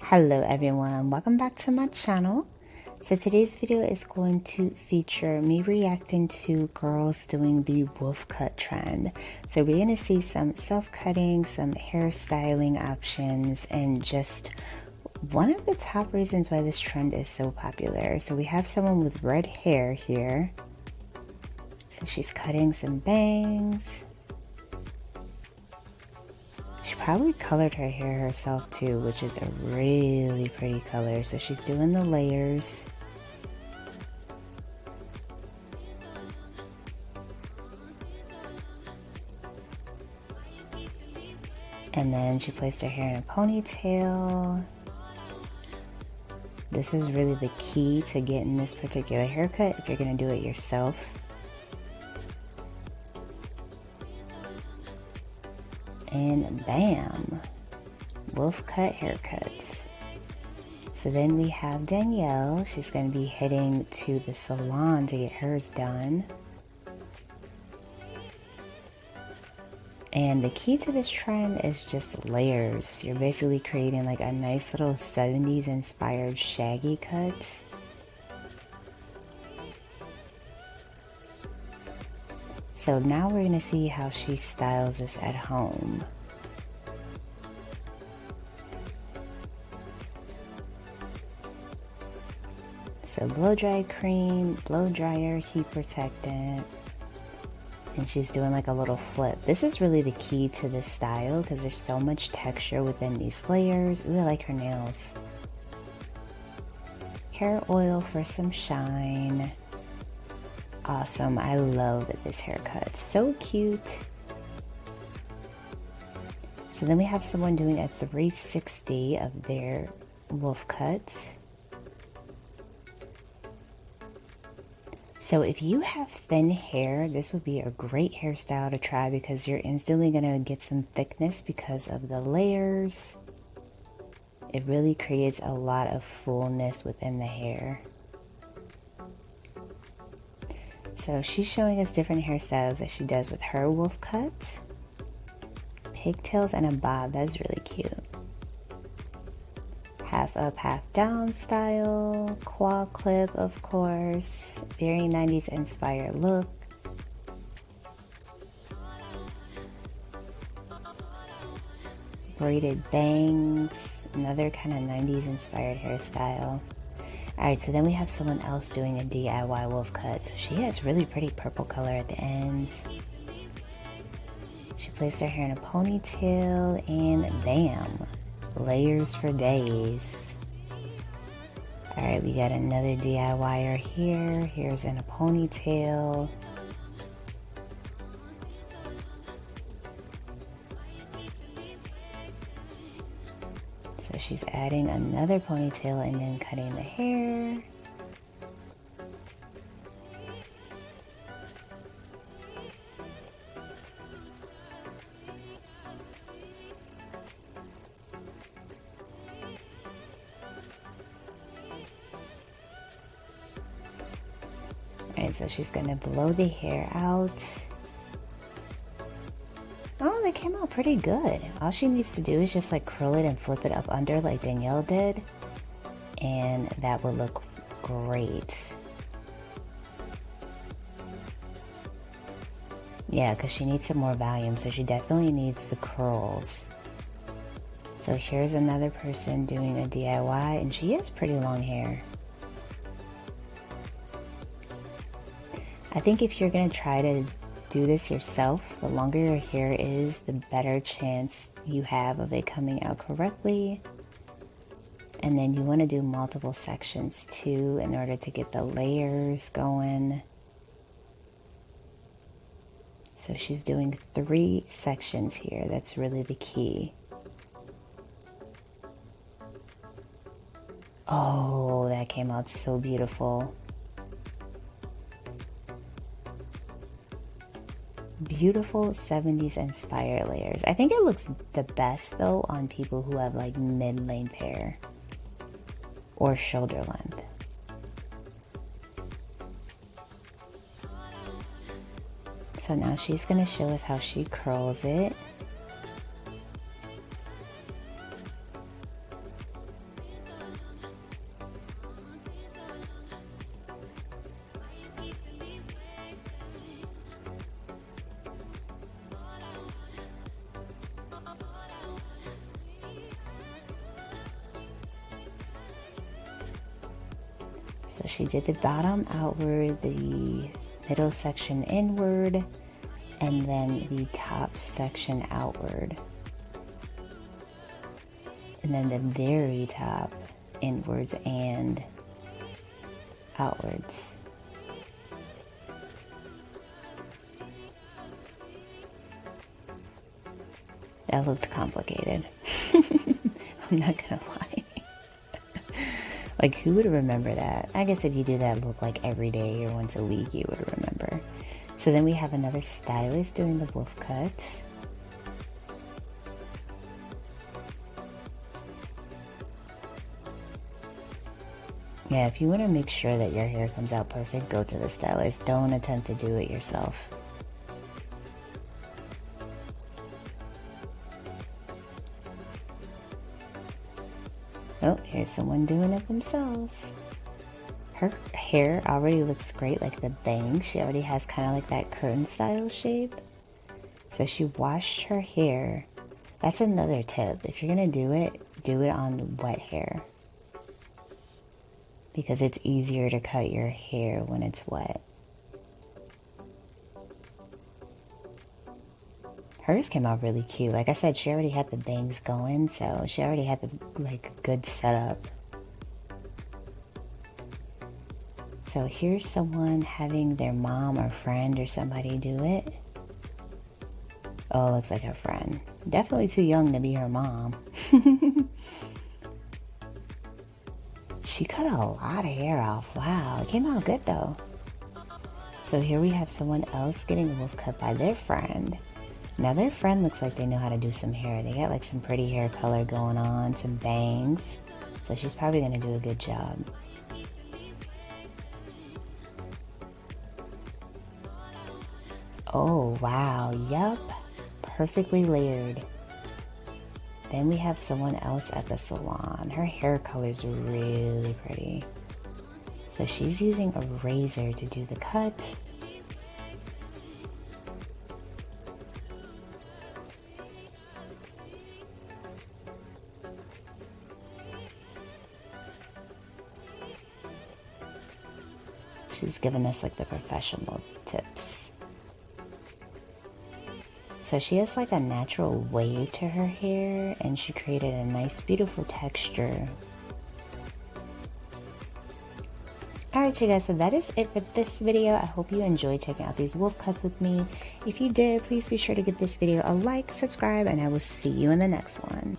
Hello everyone, welcome back to my channel. So today's video is going to feature me reacting to girls doing the wolf cut trend. So we're going to see some self-cutting, some hairstyling options, and just one of the top reasons why this trend is so popular. So we have someone with red hair here. So she's cutting some bangs. She probably colored her hair herself too, which is a really pretty color. So she's doing the layers. And then she placed her hair in a ponytail. This is really the key to getting this particular haircut if you're going to do it yourself. And bam, wolf cut haircuts. So then we have Danielle. She's going to be heading to the salon to get hers done. And the key to this trend is just layers. You're basically creating like a nice little 70s inspired shaggy cut. So now we're going to see how she styles this at home. So blow dry cream, blow dryer, heat protectant. And she's doing like a little flip. This is really the key to this style because there's so much texture within these layers. Ooh, I like her nails. Hair oil for some shine. Awesome. I love this haircut. So cute. So then we have someone doing a 360 of their wolf cut. So if you have thin hair, this would be a great hairstyle to try because you're instantly going to get some thickness because of the layers. It really creates a lot of fullness within the hair. So she's showing us different hairstyles that she does with her wolf cut. Pigtails and a bob, that's really cute. Half up, half down style. Quad clip, of course. Very 90s inspired look. Braided bangs. Another kind of 90s inspired hairstyle. Alright, so then we have someone else doing a DIY wolf cut. So she has really pretty purple color at the ends. She placed her hair in a ponytail and bam, layers for days. Alright, we got another DIYer here. Here's in a ponytail. So she's adding another ponytail and then cutting the hair. Alright, so she's gonna blow the hair out. Oh, they came out pretty good. All she needs to do is just like curl it and flip it up under like Danielle did. And that would look great. Yeah, because she needs some more volume, so she definitely needs the curls. So here's another person doing a DIY, and she has pretty long hair. I think if you're going to try to do this yourself, the longer your hair is, the better chance you have of it coming out correctly. And then you want to do multiple sections too in order to get the layers going. So she's doing 3 sections here. That's really the key. Oh, that came out so beautiful. Beautiful 70s inspired layers. I think it looks the best though on people who have like mid-length hair or shoulder length. So now she's going to show us how she curls it. So she did the bottom outward, the middle section inward, and then the top section outward. And then the very top inwards and outwards. That looked complicated. I'm not gonna lie. Like, who would remember that? I guess if you do that look like every day or once a week, you would remember. So then we have another stylist doing the wolf cut. Yeah, if you want to make sure that your hair comes out perfect, go to the stylist. Don't attempt to do it yourself. Oh, here's someone doing it themselves. Her hair already looks great, like the bangs. She already has kind of like that curtain style shape. So she washed her hair. That's another tip. If you're going to do it on wet hair. Because it's easier to cut your hair when it's wet. Hers came out really cute. Like I said, she already had the bangs going, so she already had the good setup. So here's someone having their mom or friend or somebody do it. Oh, it looks like her friend. Definitely too young to be her mom. She cut a lot of hair off. Wow, it came out good though. So here we have someone else getting a wolf cut by their friend. Now their friend looks like they know how to do some hair. They got like some pretty hair color going on, some bangs. So she's probably gonna do a good job. Oh wow, yup. Perfectly layered. Then we have someone else at the salon. Her hair color is really pretty. So she's using a razor to do the cut. She's giving us like the professional tips. So she has like a natural wave to her hair, and she created a nice beautiful texture. Alright you guys, so that is it for this video. I hope you enjoyed checking out these wolf cuts with me. If you did, please be sure to give this video a like, subscribe, and I will see you in the next one.